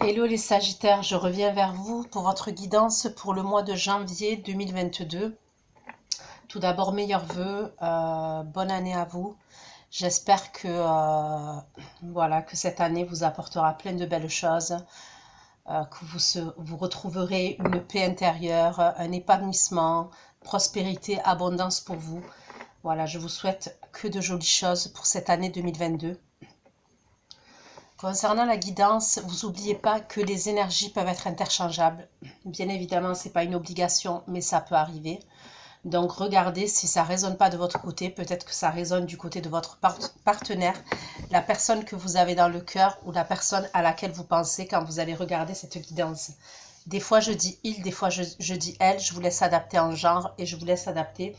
Hello les Sagittaires, je reviens vers vous pour votre guidance pour le mois de janvier 2022. Tout d'abord, meilleurs vœux, bonne année à vous. J'espère que, voilà, que cette année vous apportera plein de belles choses, que vous retrouverez une paix intérieure, un épanouissement, prospérité, abondance pour vous. Voilà, je vous souhaite que de jolies choses pour cette année 2022. Concernant la guidance, vous n'oubliez pas que les énergies peuvent être interchangeables. Bien évidemment, ce n'est pas une obligation, mais ça peut arriver. Donc, regardez si ça ne résonne pas de votre côté. Peut-être que ça résonne du côté de votre partenaire, la personne que vous avez dans le cœur ou la personne à laquelle vous pensez quand vous allez regarder cette guidance. Des fois, je dis il, des fois, je dis elle. Je vous laisse adapter en genre et je vous laisse adapter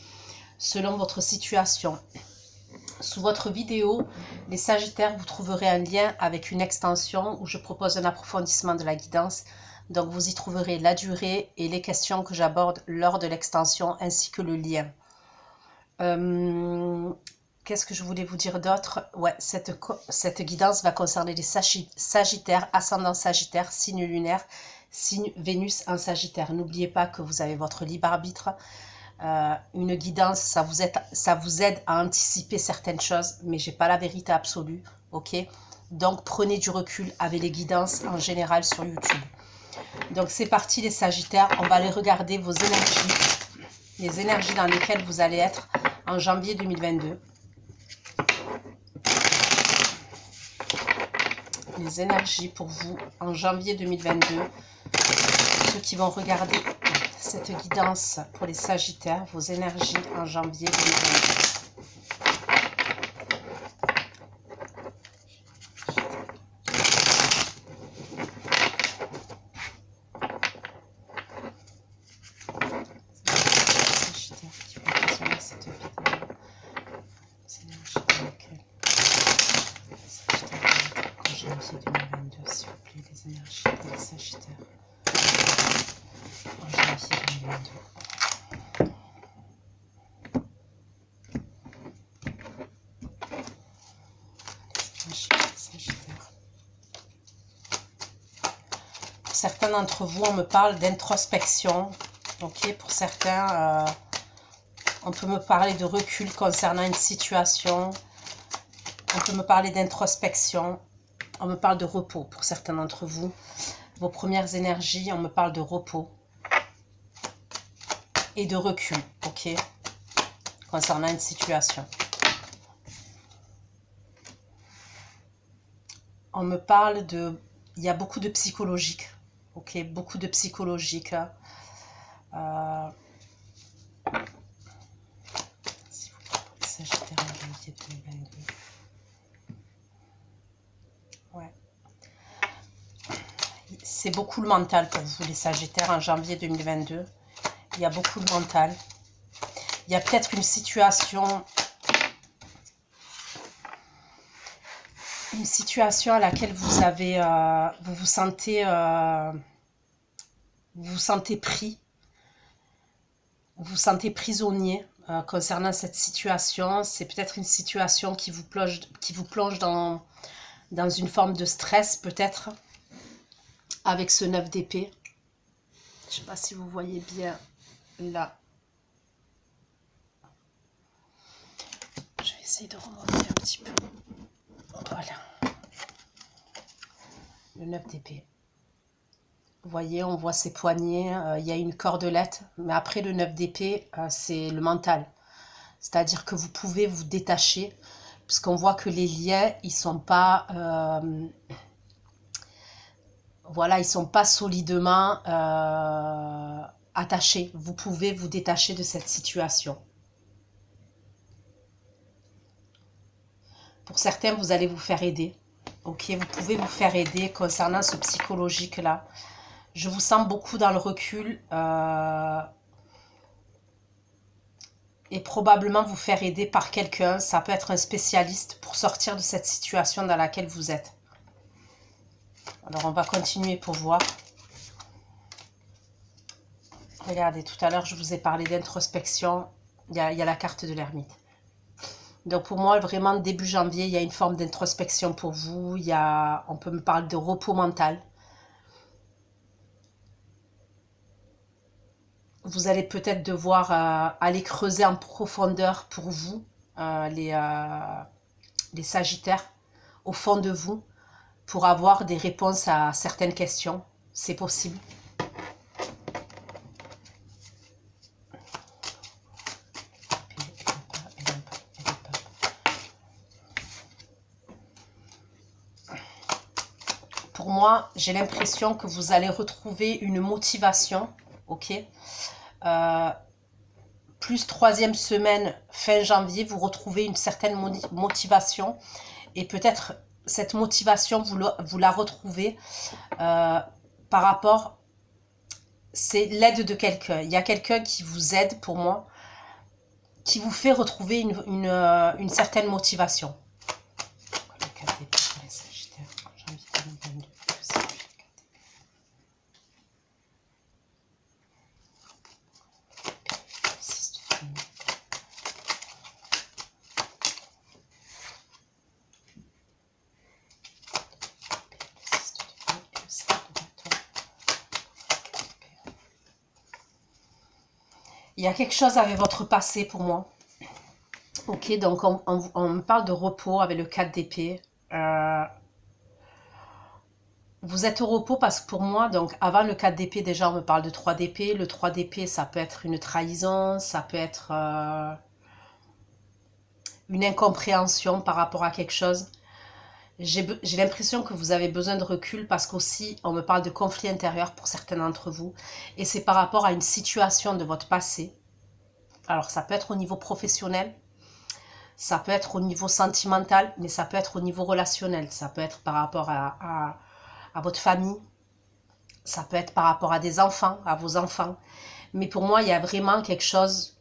selon votre situation. Sous votre vidéo, les Sagittaires, vous trouverez un lien avec une extension où je propose un approfondissement de la guidance. Donc, vous y trouverez la durée et les questions que j'aborde lors de l'extension ainsi que le lien. Qu'est-ce que je voulais vous dire d'autre? Ouais, cette guidance va concerner les Sagittaires, ascendant Sagittaire, signe lunaire, signe Vénus en Sagittaire. N'oubliez pas que vous avez votre libre arbitre. Une guidance, ça vous aide à anticiper certaines choses, mais j'ai pas la vérité absolue, ok? Donc prenez du recul avec les guidances en général sur YouTube. Donc c'est parti les Sagittaires, on va aller regarder vos énergies, les énergies dans lesquelles vous allez être en janvier 2022. Les énergies pour vous en janvier 2022. Ceux qui vont regarder cette guidance pour les Sagittaires, vos énergies en janvier 2022. S'il vous plaît, les énergies pour les Sagittaires en janvier 2022. Pour certains d'entre vous, on me parle d'introspection. Ok, pour certains, on peut me parler de recul concernant une situation. On peut me parler d'introspection. On me parle de repos pour certains d'entre vous. Vos premières énergies, on me parle de repos et de recul, ok, concernant une situation. On me parle de... Il y a beaucoup de psychologique, ok, beaucoup de psychologique. S'il vous plaît, pour les Sagittaires en janvier 2022. Ouais. C'est beaucoup le mental pour vous, les Sagittaires, en janvier 2022. Il y a beaucoup de mental. Il y a peut-être une situation à laquelle vous avez, vous vous sentez pris, vous vous sentez prisonnier concernant cette situation. C'est peut-être une situation qui vous plonge dans une forme de stress, peut-être, avec ce 9 d'épée. Je ne sais pas si vous voyez bien là. Je vais essayer de remonter un petit peu. Voilà. Le 9 d'épée. Vous voyez, on voit ses poignets, il y a une cordelette. Mais après, le 9 d'épée, c'est le mental. C'est-à-dire que vous pouvez vous détacher. Puisqu'on voit que les liens, ils sont pas... voilà, ils sont pas solidement attachés. Vous pouvez vous détacher de cette situation. Pour certains, vous allez vous faire aider. Ok, vous pouvez vous faire aider concernant ce psychologique-là. Je vous sens beaucoup dans le recul et probablement vous faire aider par quelqu'un. Ça peut être un spécialiste pour sortir de cette situation dans laquelle vous êtes. Alors, on va continuer pour voir. Regardez, tout à l'heure, je vous ai parlé d'introspection. Il y a la carte de l'ermite. Donc pour moi, vraiment, début janvier, il y a une forme d'introspection pour vous. On peut me parler de repos mental. vous allez peut-être devoir aller creuser en profondeur pour vous, les Sagittaires, au fond de vous, pour avoir des réponses à certaines questions. C'est possible. Pour moi, j'ai l'impression que vous allez retrouver une motivation, ok, plus troisième semaine, fin janvier, vous retrouvez une certaine motivation. Et peut-être cette motivation, vous la retrouvez par rapport, c'est l'aide de quelqu'un. Il y a quelqu'un qui vous aide, pour moi, qui vous fait retrouver une certaine motivation. Il y a quelque chose avec votre passé pour moi. Ok, donc on me parle de repos avec le 4 d'épée. Vous êtes au repos parce que pour moi, donc avant le 4 d'épée, déjà on me parle de 3 d'épée. Le 3 d'épée, ça peut être une trahison, ça peut être une incompréhension par rapport à quelque chose. J'ai l'impression que vous avez besoin de recul parce qu'aussi on me parle de conflit intérieur pour certains d'entre vous. Et c'est par rapport à une situation de votre passé. Alors ça peut être au niveau professionnel, ça peut être au niveau sentimental, mais ça peut être au niveau relationnel. Ça peut être par rapport à votre famille, ça peut être par rapport à des enfants, à vos enfants. Mais pour moi, il y a vraiment quelque chose...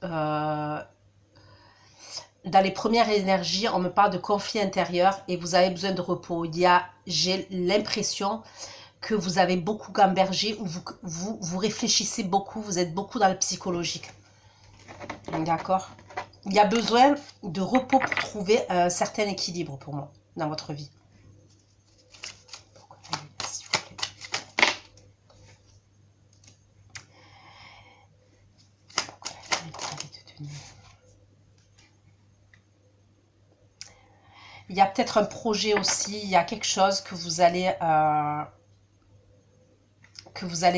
dans les premières énergies, on me parle de conflit intérieur et vous avez besoin de repos. J'ai l'impression que vous avez beaucoup gambergé ou vous réfléchissez beaucoup, vous êtes beaucoup dans le psychologique. D'accord? Il y a besoin de repos pour trouver un certain équilibre pour moi dans votre vie. Il y a peut-être un projet aussi, il y a quelque chose que vous allez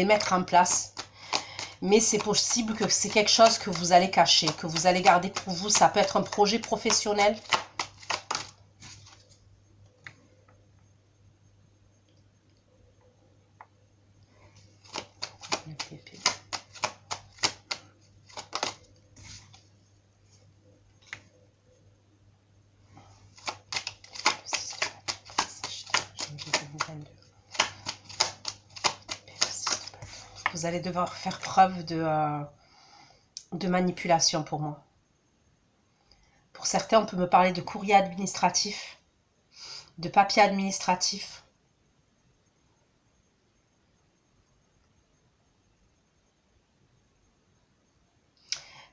mettre en place. Mais c'est possible que c'est quelque chose que vous allez cacher, que vous allez garder pour vous. Ça peut être un projet professionnel. Vous allez devoir faire preuve de manipulation pour moi. Pour certains, on peut me parler de courrier administratif, de papier administratif.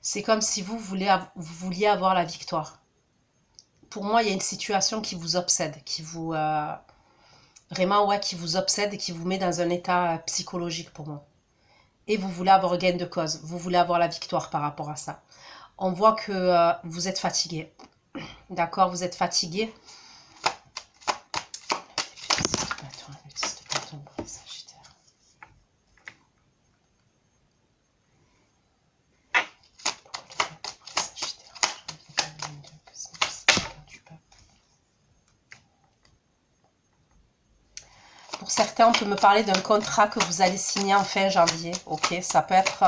C'est comme si vous vouliez avoir la victoire. Pour moi, il y a une situation qui vous obsède, qui vous... vraiment, ouais, qui vous obsède et qui vous met dans un état psychologique pour moi. Et vous voulez avoir gain de cause, vous voulez avoir la victoire par rapport à ça. On voit que vous êtes fatigué. D'accord, vous êtes fatigué. Pour certains, on peut me parler d'un contrat que vous allez signer en fin janvier. Ok, ça peut être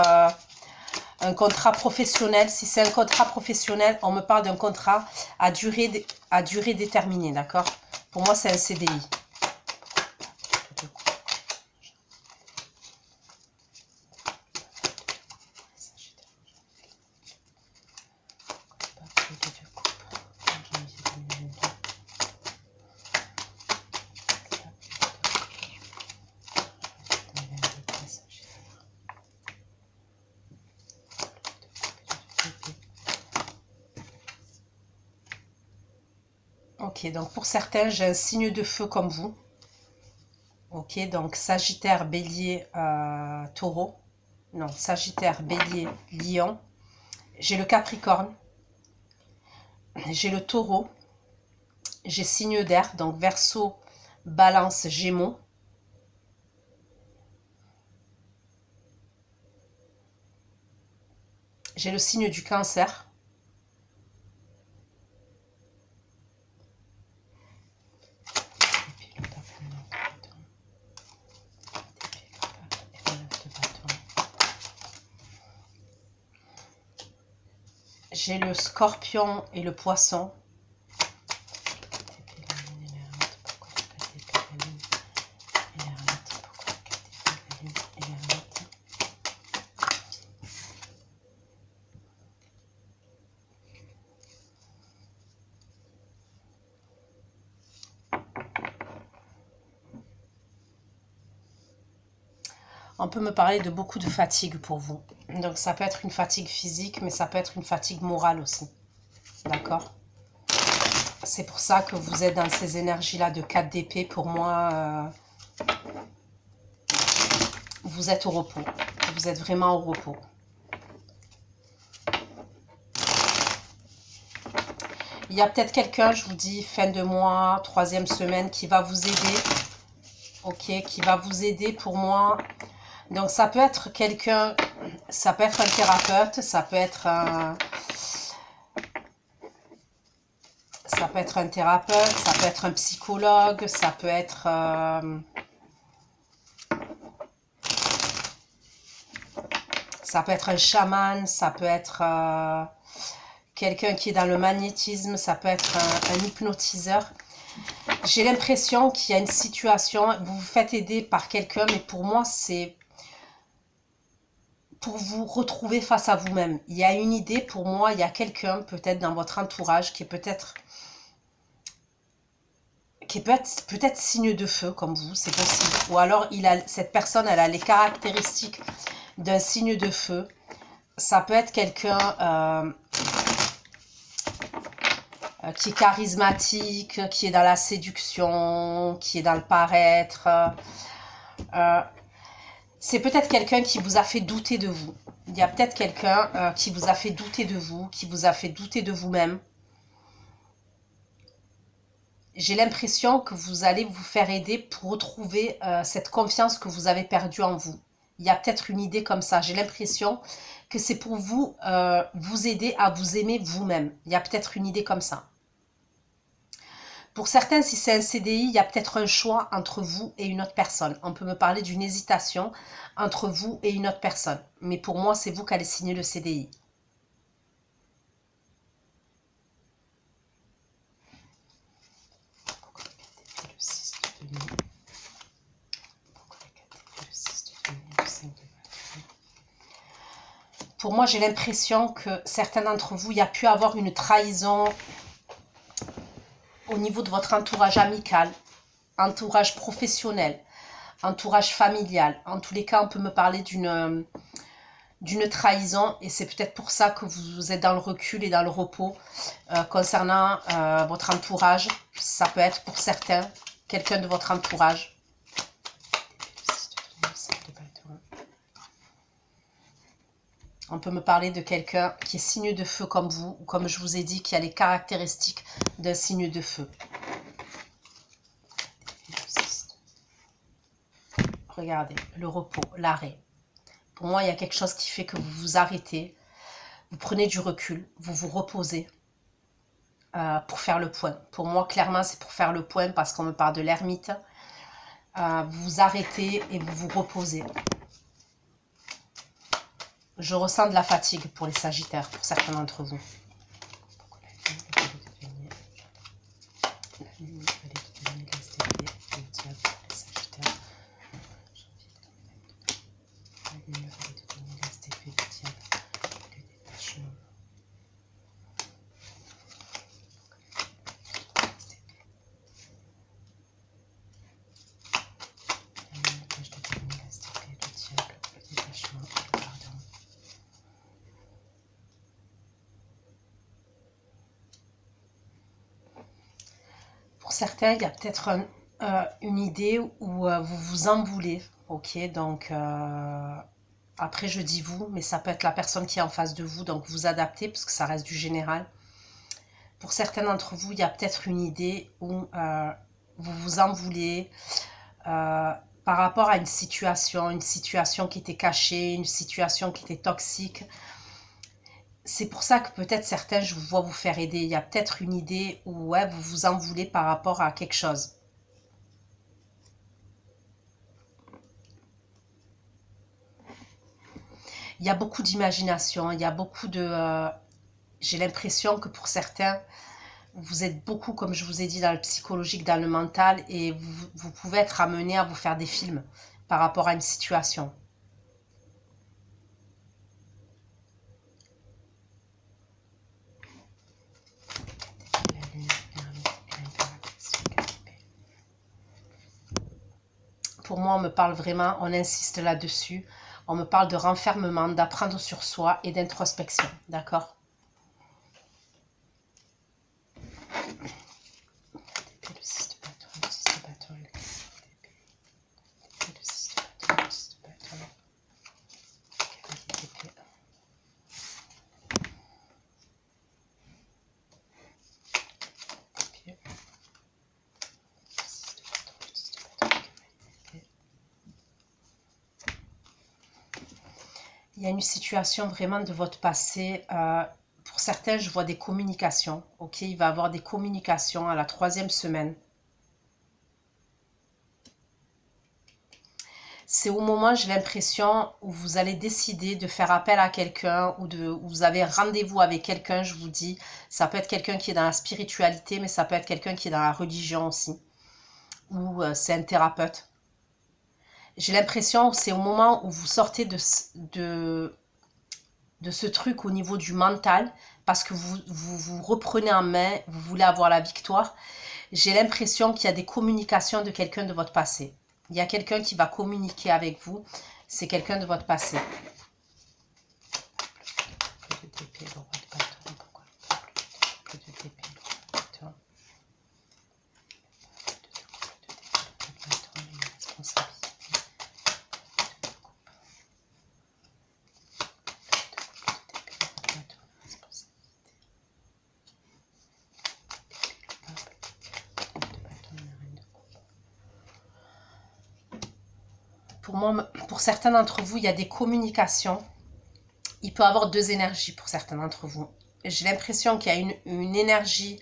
un contrat professionnel. Si c'est un contrat professionnel, on me parle d'un contrat à durée déterminée, d'accord? Pour moi, c'est un CDI. Ok, donc pour certains, j'ai un signe de feu comme vous. Ok, donc Sagittaire, Bélier, Taureau. non, Sagittaire, Bélier, Lion. J'ai le Capricorne. J'ai le Taureau. J'ai signe d'air, donc Verseau, Balance, Gémeaux. J'ai le signe du Cancer. J'ai le Scorpion et le Poisson. On peut me parler de beaucoup de fatigue pour vous. Donc ça peut être une fatigue physique, mais ça peut être une fatigue morale aussi. D'accord? C'est pour ça que vous êtes dans ces énergies-là de 4 d'épée. Pour moi, vous êtes au repos. Vous êtes vraiment au repos. Il y a peut-être quelqu'un, je vous dis, fin de mois, 3e semaine, qui va vous aider. Ok, qui va vous aider pour moi. Donc ça peut être quelqu'un, ça peut être un thérapeute, ça peut être un... Ça peut être un thérapeute, ça peut être un psychologue, ça peut être... ça peut être un chaman, ça peut être quelqu'un qui est dans le magnétisme, ça peut être un hypnotiseur. J'ai l'impression qu'il y a une situation, vous vous faites aider par quelqu'un, mais pour moi, c'est pour vous retrouver face à vous-même. Il y a une idée, pour moi, il y a quelqu'un peut-être dans votre entourage qui est peut-être peut-être signe de feu comme vous, c'est possible. Ou alors cette personne, elle a les caractéristiques d'un signe de feu. Ça peut être quelqu'un qui est charismatique, qui est dans la séduction, qui est dans le paraître. C'est peut-être quelqu'un qui vous a fait douter de vous. Il y a peut-être quelqu'un qui vous a fait douter de vous, qui vous a fait douter de vous-même. J'ai l'impression que vous allez vous faire aider pour retrouver cette confiance que vous avez perdue en vous. Il y a peut-être une idée comme ça. J'ai l'impression que c'est pour vous, vous aider à vous aimer vous-même. Il y a peut-être une idée comme ça. Pour certains, si c'est un CDI, il y a peut-être un choix entre vous et une autre personne. On peut me parler d'une hésitation entre vous et une autre personne. Mais pour moi, c'est vous qui allez signer le CDI. Pour moi, j'ai l'impression que certains d'entre vous, il y a pu avoir une trahison au niveau de votre entourage amical, entourage professionnel, entourage familial. En tous les cas, on peut me parler d'une trahison et c'est peut-être pour ça que vous êtes dans le recul et dans le repos concernant votre entourage. Ça peut être pour certains, quelqu'un de votre entourage. On peut me parler de quelqu'un qui est signe de feu comme vous, ou comme je vous ai dit, qui a les caractéristiques d'un signe de feu. Regardez, le repos, l'arrêt. Pour moi, il y a quelque chose qui fait que vous vous arrêtez, vous prenez du recul, vous vous reposez pour faire le point. Pour moi, clairement, c'est pour faire le point parce qu'on me parle de l'ermite. Vous vous arrêtez et vous vous reposez. Je ressens de la fatigue pour les Sagittaires, pour certains d'entre vous. Pour certains, il y a peut-être une idée où vous vous en voulez. Ok, donc Après, je dis vous, mais ça peut être la personne qui est en face de vous, donc vous adaptez, parce que ça reste du général. Pour certains d'entre vous, il y a peut-être une idée où vous vous en voulez par rapport à une situation qui était cachée, une situation qui était toxique. C'est pour ça que peut-être certains, je vous vois vous faire aider. Il y a peut-être une idée où ouais, vous vous en voulez par rapport à quelque chose. Il y a beaucoup d'imagination, il y a beaucoup de... j'ai l'impression que pour certains, vous êtes beaucoup, comme je vous ai dit, dans le psychologique, dans le mental, et vous pouvez être amené à vous faire des films par rapport à une situation. Pour moi, on me parle vraiment, on insiste là-dessus, on me parle de renfermement, d'apprendre sur soi et d'introspection, d'accord? Il y a une situation vraiment de votre passé. Pour certains, je vois des communications. Ok, il va y avoir des communications à la 3e semaine. C'est au moment, j'ai l'impression, où vous allez décider de faire appel à quelqu'un ou où vous avez rendez-vous avec quelqu'un, je vous dis. Ça peut être quelqu'un qui est dans la spiritualité, mais ça peut être quelqu'un qui est dans la religion aussi. Ou c'est un thérapeute. J'ai l'impression que c'est au moment où vous sortez de ce truc au niveau du mental, parce que vous reprenez en main, vous voulez avoir la victoire. J'ai l'impression qu'il y a des communications de quelqu'un de votre passé. Il y a quelqu'un qui va communiquer avec vous, c'est quelqu'un de votre passé. Pour moi, pour certains d'entre vous, il y a des communications. Il peut y avoir 2 énergies pour certains d'entre vous. J'ai l'impression qu'il y a une énergie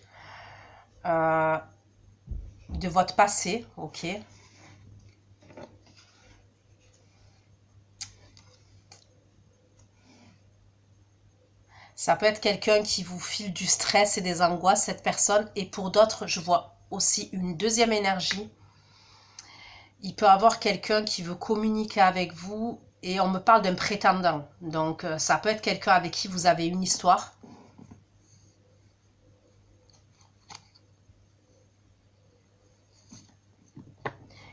de votre passé, ok. Ça peut être quelqu'un qui vous file du stress et des angoisses, cette personne. Et pour d'autres, je vois aussi une 2e énergie. Il peut y avoir quelqu'un qui veut communiquer avec vous et on me parle d'un prétendant. Donc, ça peut être quelqu'un avec qui vous avez une histoire.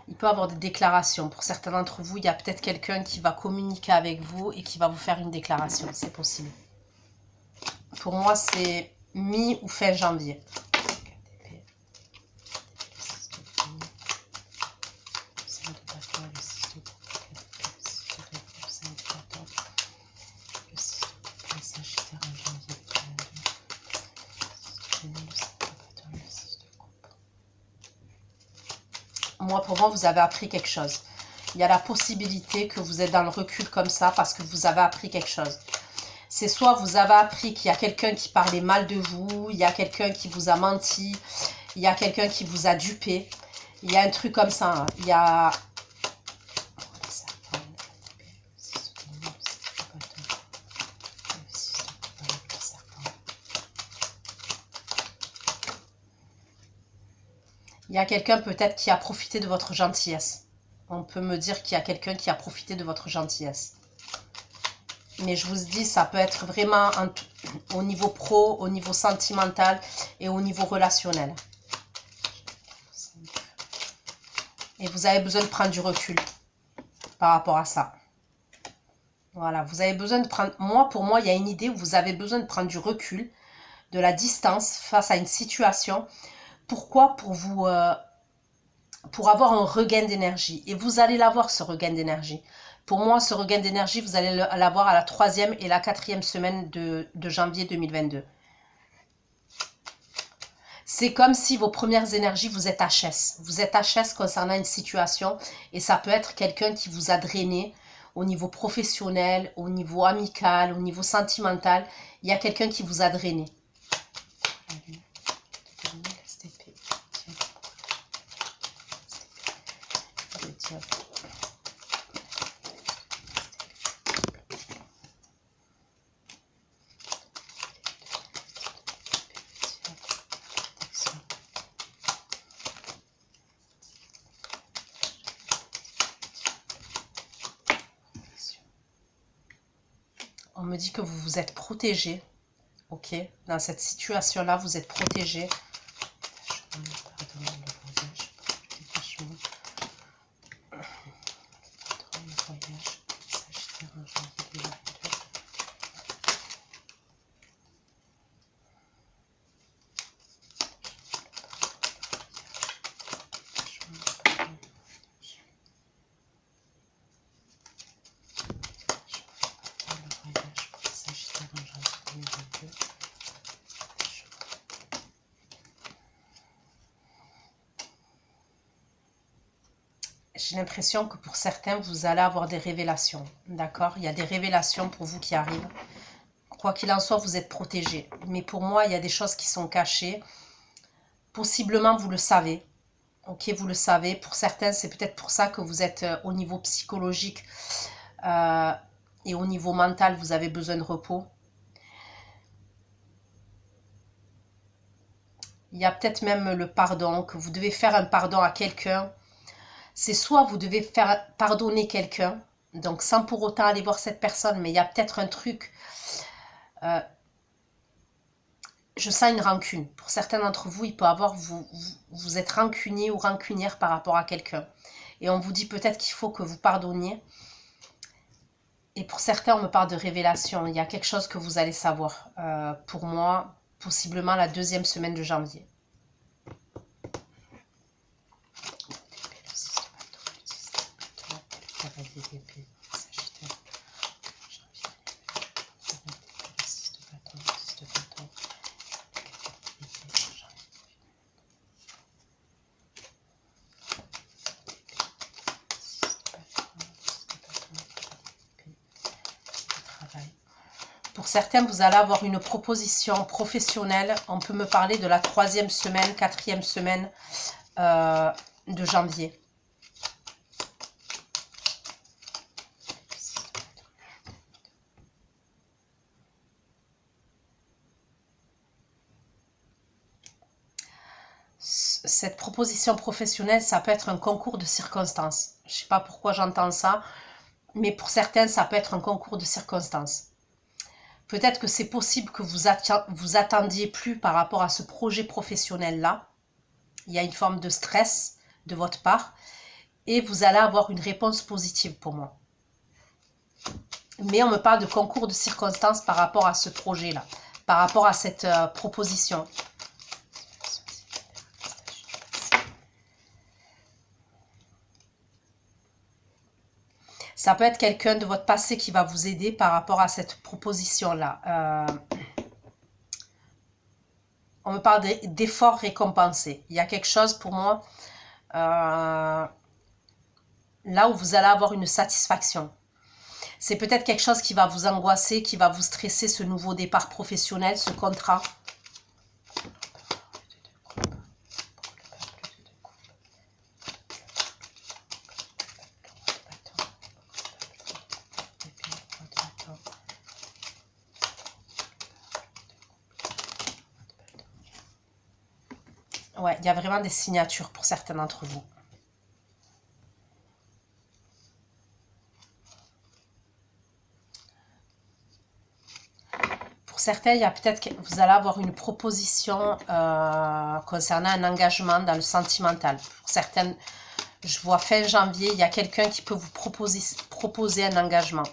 Il peut y avoir des déclarations. Pour certains d'entre vous, il y a peut-être quelqu'un qui va communiquer avec vous et qui va vous faire une déclaration. C'est possible. Pour moi, c'est mi ou fin janvier. Moi, pour moi, vous avez appris quelque chose. Il y a la possibilité que vous êtes dans le recul comme ça parce que vous avez appris quelque chose. C'est soit vous avez appris qu'il y a quelqu'un qui parlait mal de vous, il y a quelqu'un qui vous a menti, il y a quelqu'un qui vous a dupé. Il y a un truc comme ça. Hein. Il y a... Il y a quelqu'un peut-être qui a profité de votre gentillesse. On peut me dire qu'il y a quelqu'un qui a profité de votre gentillesse. Mais je vous dis, ça peut être vraiment au niveau pro, au niveau sentimental et au niveau relationnel. Et vous avez besoin de prendre du recul par rapport à ça. Voilà, vous avez besoin de prendre... Pour moi, il y a une idée où vous avez besoin de prendre du recul, de la distance face à une situation. Pourquoi? Pour vous pour avoir un regain d'énergie. Et vous allez l'avoir, ce regain d'énergie. Pour moi, ce regain d'énergie, vous allez l'avoir à la 3e et la 4e semaine de janvier 2022. C'est comme si vos premières énergies, vous êtes HS. Vous êtes HS concernant une situation et ça peut être quelqu'un qui vous a drainé au niveau professionnel, au niveau amical, au niveau sentimental. Il y a quelqu'un qui vous a drainé. On me dit que vous vous êtes protégé, ok? Dans cette situation-là, vous êtes protégé. J'ai l'impression que pour certains, vous allez avoir des révélations, d'accord? Il y a des révélations pour vous qui arrivent. Quoi qu'il en soit, vous êtes protégé. Mais pour moi, il y a des choses qui sont cachées. Possiblement, vous le savez. Ok, vous le savez. Pour certains, c'est peut-être pour ça que vous êtes au niveau psychologique et au niveau mental, vous avez besoin de repos. Il y a peut-être même le pardon, que vous devez faire un pardon à quelqu'un. C'est soit vous devez faire pardonner quelqu'un, donc sans pour autant aller voir cette personne, mais il y a peut-être un truc. Je sens une rancune. Pour certains d'entre vous, il peut avoir, vous êtes rancunier ou rancunière par rapport à quelqu'un. Et on vous dit peut-être qu'il faut que vous pardonniez. Et pour certains, on me parle de révélation. Il y a quelque chose que vous allez savoir. Pour moi, possiblement la 2e semaine de janvier. Pour certains, vous allez avoir une proposition professionnelle. On peut me parler de la 3e semaine, 4e semaine de janvier. Cette proposition professionnelle, ça peut être un concours de circonstances. Je ne sais pas pourquoi j'entends ça, mais pour certains, ça peut être un concours de circonstances. Peut-être que c'est possible que vous attendiez plus par rapport à ce projet professionnel-là. Il y a une forme de stress de votre part et vous allez avoir une réponse positive pour moi. Mais on me parle de concours de circonstances par rapport à ce projet-là, par rapport à cette proposition. Ça peut être quelqu'un de votre passé qui va vous aider par rapport à cette proposition-là. On me parle d'efforts récompensés. Il y a quelque chose pour moi, là où vous allez avoir une satisfaction. C'est peut-être quelque chose qui va vous angoisser, qui va vous stresser, ce nouveau départ professionnel, ce contrat. Ouais, il y a vraiment des signatures pour certains d'entre vous. Pour certains, il y a peut-être que vous allez avoir une proposition concernant un engagement dans le sentimental. Pour certaines, je vois fin janvier, il y a quelqu'un qui peut vous proposer un engagement.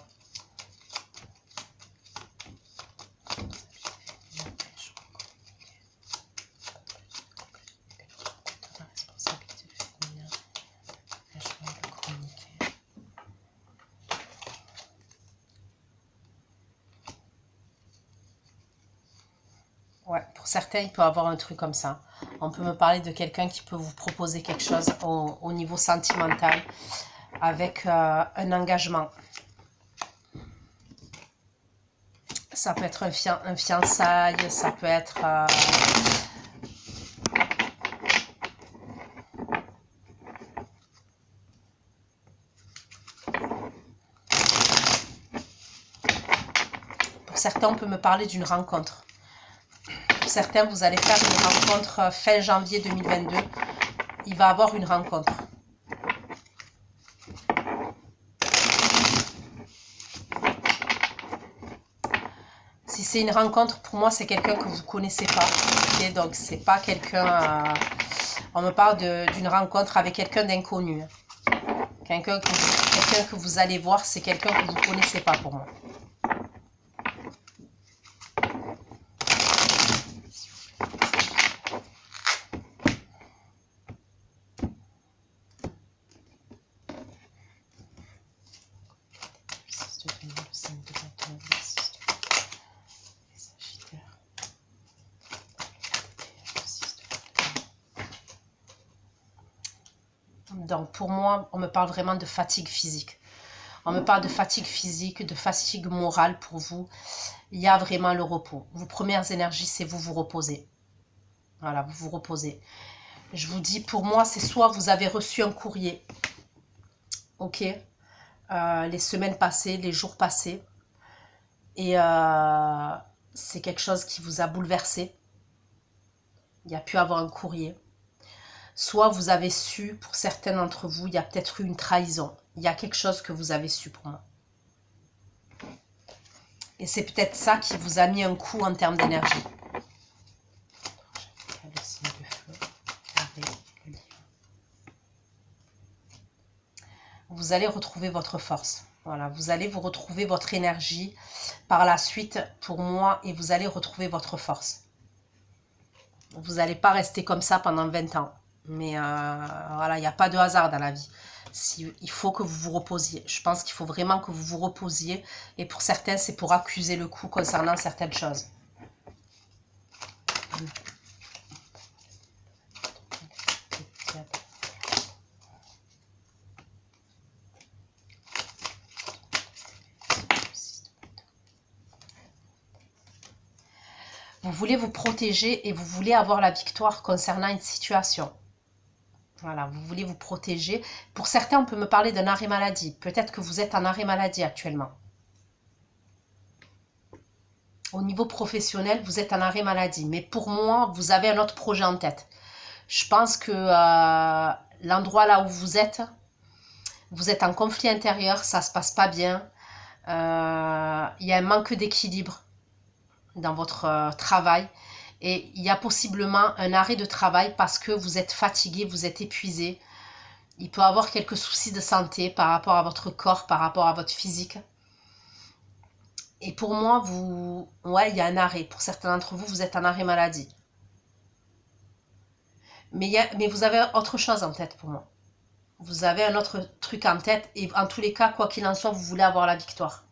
Ouais, pour certains, il peut y avoir un truc comme ça. On peut me parler de quelqu'un qui peut vous proposer quelque chose au niveau sentimental avec un engagement. Ça peut être un fiançailles, ça peut être... Pour certains, on peut me parler d'une rencontre. Pour certains, vous allez faire une rencontre fin janvier 2022. Il va y avoir une rencontre. Si c'est une rencontre, pour moi, c'est quelqu'un que vous ne connaissez pas. Okay, donc, c'est pas quelqu'un... on me parle d'une rencontre avec quelqu'un d'inconnu. Quelqu'un que vous allez voir, c'est quelqu'un que vous ne connaissez pas pour moi. Donc pour moi, on me parle vraiment de fatigue physique. On me parle de fatigue physique, de fatigue morale pour vous. Il y a vraiment le repos. Vos premières énergies, c'est vous reposez. Voilà, vous vous reposez. Je vous dis, pour moi, c'est soit vous avez reçu un courrier, ok, les semaines passées, les jours passés, et c'est quelque chose qui vous a bouleversé. Il y a pu avoir un courrier. Soit vous avez su, pour certains d'entre vous, il y a peut-être eu une trahison. Il y a quelque chose que vous avez su pour moi. Et c'est peut-être ça qui vous a mis un coup en termes d'énergie. Vous allez retrouver votre force. Voilà, vous allez vous retrouver votre énergie par la suite pour moi et vous allez retrouver votre force. Vous n'allez pas rester comme ça pendant 20 ans. Mais voilà, il n'y a pas de hasard dans la vie. Il faut que vous vous reposiez. Je pense qu'il faut vraiment que vous vous reposiez. Et pour certains, c'est pour accuser le coup concernant certaines choses. Vous voulez vous protéger et vous voulez avoir la victoire concernant une situation. Voilà, vous voulez vous protéger. Pour certains, on peut me parler d'un arrêt maladie. Peut-être que vous êtes en arrêt maladie actuellement. Au niveau professionnel, vous êtes en arrêt maladie. Mais pour moi, vous avez un autre projet en tête. Je pense que l'endroit là où vous êtes en conflit intérieur, ça ne se passe pas bien. Il y a un manque d'équilibre dans votre travail. Et il y a possiblement un arrêt de travail parce que vous êtes fatigué, vous êtes épuisé. Il peut y avoir quelques soucis de santé par rapport à votre corps, par rapport à votre physique. Et pour moi, ouais, il y a un arrêt. Pour certains d'entre vous, vous êtes en arrêt maladie. Mais vous avez autre chose en tête pour moi. Vous avez un autre truc en tête. Et en tous les cas, quoi qu'il en soit, vous voulez avoir la victoire.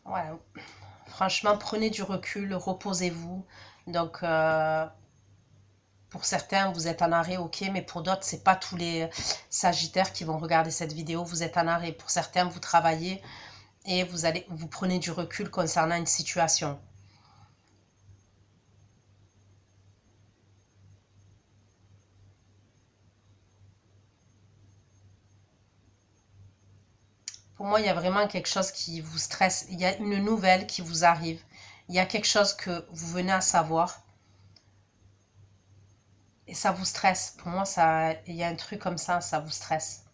Ouais, franchement, prenez du recul, reposez-vous. Donc, pour certains, vous êtes en arrêt, ok, mais pour d'autres, c'est pas tous les sagittaires qui vont regarder cette vidéo. Vous êtes en arrêt. Pour certains, vous travaillez et vous prenez du recul concernant une situation. Pour moi, il y a vraiment quelque chose qui vous stresse. Il y a une nouvelle qui vous arrive. Il y a quelque chose que vous venez à savoir. Et ça vous stresse. Pour moi, il y a un truc comme ça vous stresse.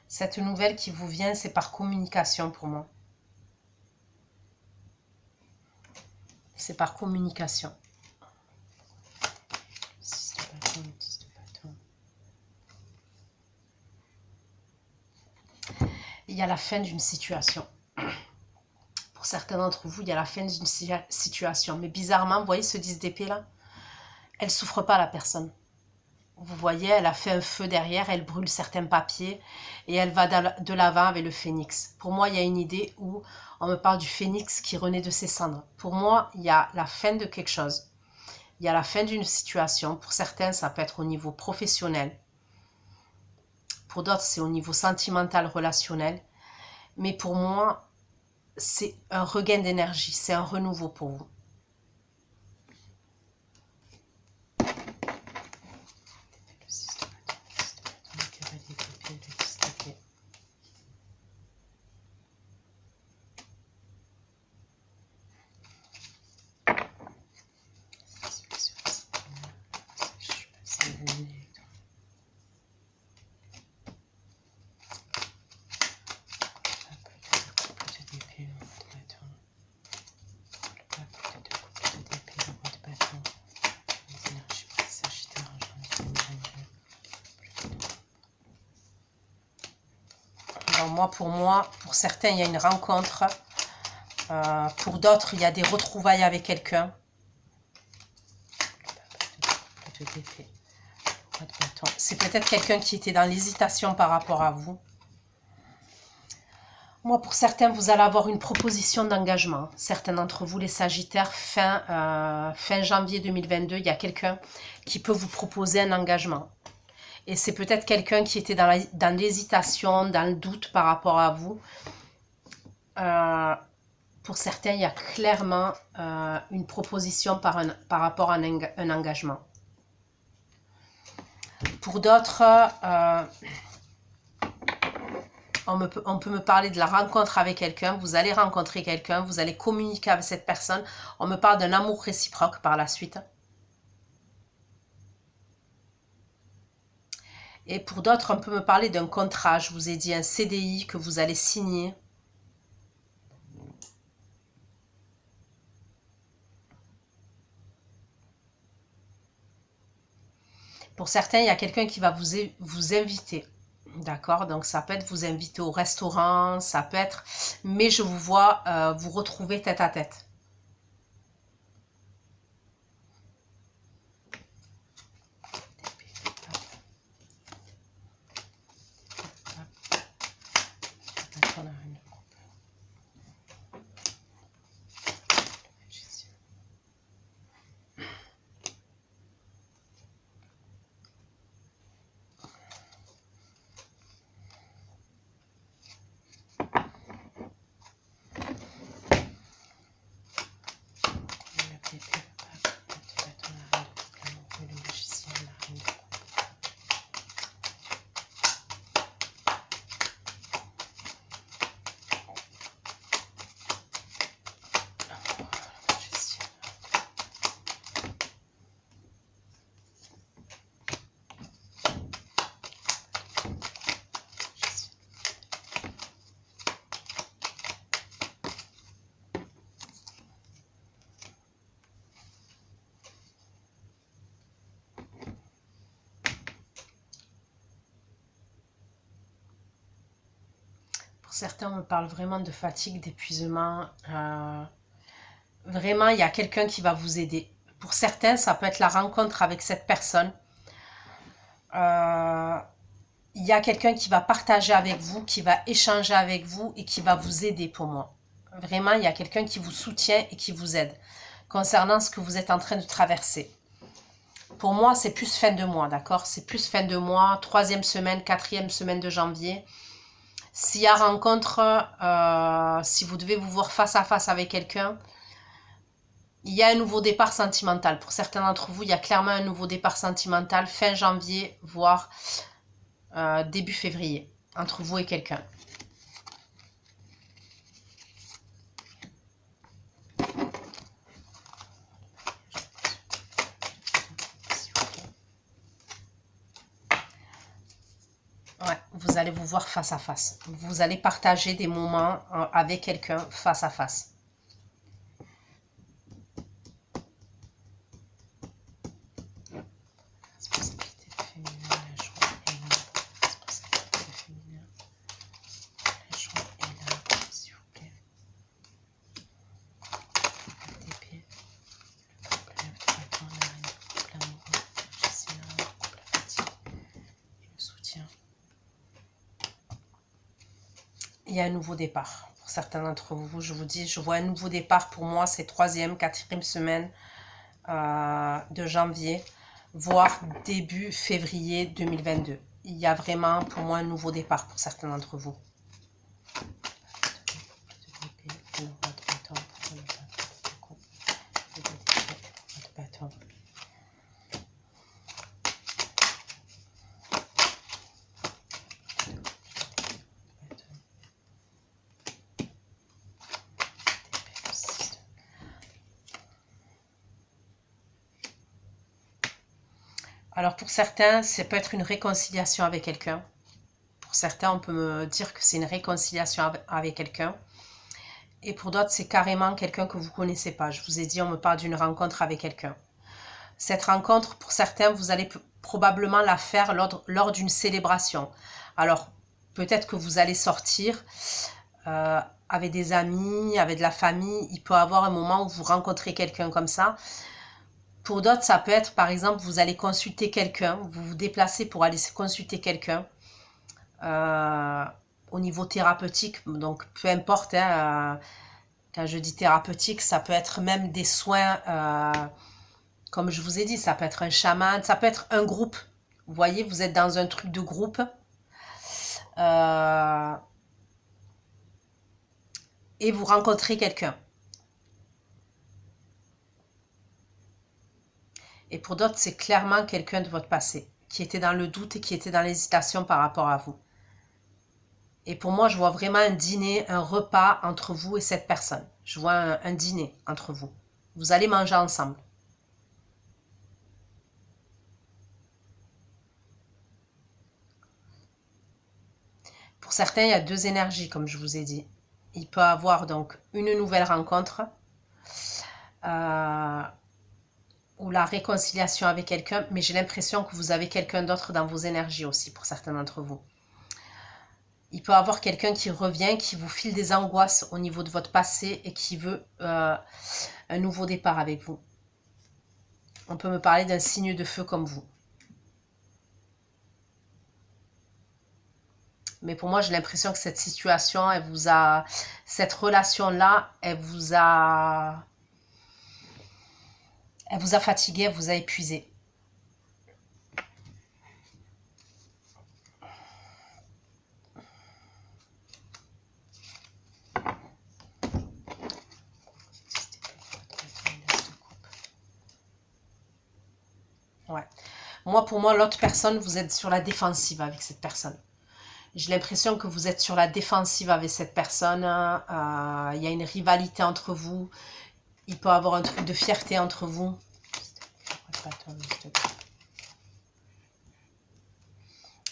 Cette nouvelle qui vous vient, c'est par communication pour moi. C'est par communication. Il y a la fin d'une situation. Pour certains d'entre vous, il y a la fin d'une situation. Mais bizarrement, vous voyez ce 10 d'épée là? Elle ne souffre pas, la personne. Vous voyez, elle a fait un feu derrière, elle brûle certains papiers et elle va de l'avant avec le phénix. Pour moi, il y a une idée où on me parle du phénix qui renaît de ses cendres. Pour moi, il y a la fin de quelque chose. Il y a la fin d'une situation. Pour certains, ça peut être au niveau professionnel. Pour d'autres, c'est au niveau sentimental, relationnel. Mais pour moi, c'est un regain d'énergie. C'est un renouveau pour vous. Alors pour moi, pour certains, il y a une rencontre. Pour d'autres, il y a des retrouvailles avec quelqu'un. C'est peut-être quelqu'un qui était dans l'hésitation par rapport à vous. Moi, pour certains, vous allez avoir une proposition d'engagement. Certains d'entre vous, les Sagittaires, fin janvier 2022, il y a quelqu'un qui peut vous proposer un engagement. Et c'est peut-être quelqu'un qui était dans l'hésitation, dans le doute par rapport à vous. Pour certains, il y a clairement une proposition par rapport à un engagement. Pour d'autres, on peut me parler de la rencontre avec quelqu'un. Vous allez rencontrer quelqu'un, vous allez communiquer avec cette personne. On me parle d'un amour réciproque par la suite. Et pour d'autres, on peut me parler d'un contrat. Je vous ai dit un CDI que vous allez signer. Pour certains, il y a quelqu'un qui va vous inviter. D'accord? Donc, ça peut être vous inviter au restaurant, ça peut être... Mais je vous vois vous retrouver tête à tête. Certains me parlent vraiment de fatigue, d'épuisement. Vraiment, il y a quelqu'un qui va vous aider. Pour certains, ça peut être la rencontre avec cette personne. Il y a quelqu'un qui va partager avec vous, qui va échanger avec vous et qui va vous aider pour moi. Vraiment, il y a quelqu'un qui vous soutient et qui vous aide concernant ce que vous êtes en train de traverser. Pour moi, c'est plus fin de mois, d'accord? C'est plus fin de mois, 3e semaine, 4e semaine de janvier. S'il y a rencontre, si vous devez vous voir face à face avec quelqu'un, il y a un nouveau départ sentimental. Pour certains d'entre vous, il y a clairement un nouveau départ sentimental fin janvier, voire début février, entre vous et quelqu'un. vous allez vous voir face à face. Vous allez partager des moments avec quelqu'un face à face. Responsabilité féminine, la joie est là. Responsabilité féminine, la joie est là, s'il vous plaît. TP, le couple attend la reine, le couple amoureux, Jessica, le couple fatigue et le soutien. Il y a un nouveau départ. Pour certains d'entre vous, je vous dis, je vois un nouveau départ. Pour moi, c'est 3e, 4e semaine de janvier, voire début février 2022. Il y a vraiment, pour moi, un nouveau départ pour certains d'entre vous. Alors pour certains, ça peut être une réconciliation avec quelqu'un. Pour certains, on peut me dire que c'est une réconciliation avec quelqu'un. Et pour d'autres, c'est carrément quelqu'un que vous ne connaissez pas. Je vous ai dit, on me parle d'une rencontre avec quelqu'un. Cette rencontre, pour certains, vous allez probablement la faire lors d'une célébration. Alors, peut-être que vous allez sortir avec des amis, avec de la famille. Il peut y avoir un moment où vous rencontrez quelqu'un comme ça. Pour d'autres, ça peut être, par exemple, vous allez consulter quelqu'un, vous vous déplacez pour aller consulter quelqu'un au niveau thérapeutique. Donc, peu importe, hein, quand je dis thérapeutique, ça peut être même des soins, comme je vous ai dit, ça peut être un chaman, ça peut être un groupe. Vous voyez, vous êtes dans un truc de groupe. Et vous rencontrez quelqu'un. Et pour d'autres, c'est clairement quelqu'un de votre passé, qui était dans le doute et qui était dans l'hésitation par rapport à vous. Et pour moi, je vois vraiment un dîner, un repas entre vous et cette personne. Je vois un dîner entre vous. Vous allez manger ensemble. Pour certains, il y a 2 énergies, comme je vous ai dit. Il peut y avoir donc une nouvelle rencontre ou la réconciliation avec quelqu'un, mais j'ai l'impression que vous avez quelqu'un d'autre dans vos énergies aussi, pour certains d'entre vous. Il peut y avoir quelqu'un qui revient, qui vous file des angoisses au niveau de votre passé et qui veut un nouveau départ avec vous. On peut me parler d'un signe de feu comme vous. Mais pour moi, j'ai l'impression que cette situation, cette relation-là, elle vous a fatigué, elle vous a épuisé. Ouais. Pour moi, l'autre personne, vous êtes sur la défensive avec cette personne. J'ai l'impression que vous êtes sur la défensive avec cette personne. Il y a une rivalité entre vous. Il peut y avoir un truc de fierté entre vous.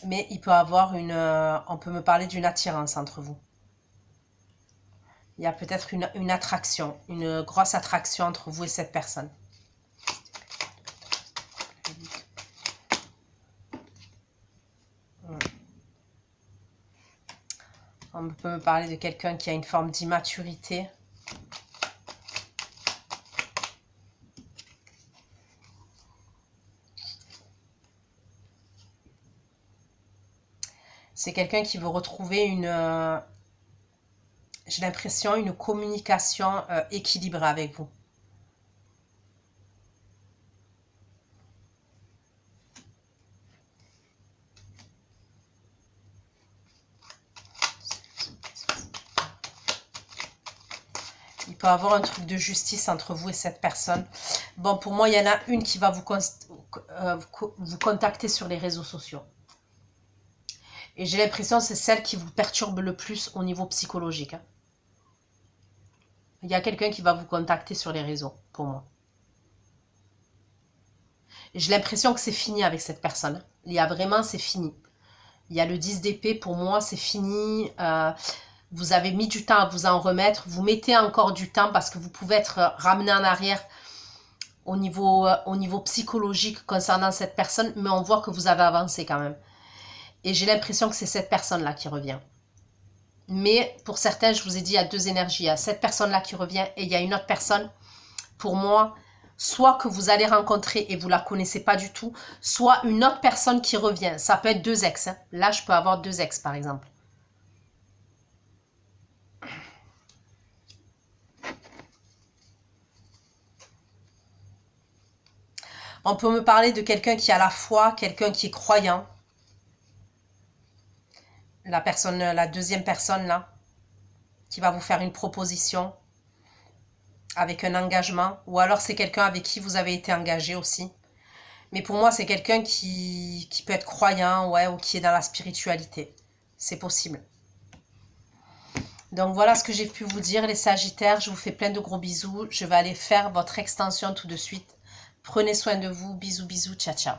Mais il peut y avoir on peut me parler d'une attirance entre vous. Il y a peut-être une attraction, une grosse attraction entre vous et cette personne. On peut me parler de quelqu'un qui a une forme d'immaturité. C'est quelqu'un qui veut retrouver j'ai l'impression, une communication équilibrée avec vous. Il peut y avoir un truc de justice entre vous et cette personne. Bon, pour moi, il y en a une qui va vous contacter sur les réseaux sociaux. Et j'ai l'impression que c'est celle qui vous perturbe le plus au niveau psychologique. Il y a quelqu'un qui va vous contacter sur les réseaux, pour moi. J'ai l'impression que c'est fini avec cette personne. C'est fini. Il y a le 10 d'épée, pour moi, c'est fini. Vous avez mis du temps à vous en remettre. Vous mettez encore du temps parce que vous pouvez être ramené en arrière au niveau psychologique concernant cette personne. Mais on voit que vous avez avancé quand même. Et j'ai l'impression que c'est cette personne-là qui revient. Mais pour certains, je vous ai dit, il y a deux énergies. Il y a cette personne-là qui revient et il y a une autre personne. Pour moi, soit que vous allez rencontrer et vous ne la connaissez pas du tout, soit une autre personne qui revient. Ça peut être deux ex. Hein. Là, je peux avoir deux ex, par exemple. On peut me parler de quelqu'un qui a la foi, quelqu'un qui est croyant. La deuxième personne, là, qui va vous faire une proposition avec un engagement. Ou alors, c'est quelqu'un avec qui vous avez été engagé aussi. Mais pour moi, c'est quelqu'un qui peut être croyant, ouais, ou qui est dans la spiritualité. C'est possible. Donc, voilà ce que j'ai pu vous dire, les Sagittaires. Je vous fais plein de gros bisous. Je vais aller faire votre extension tout de suite. Prenez soin de vous. Bisous, bisous. Ciao, ciao.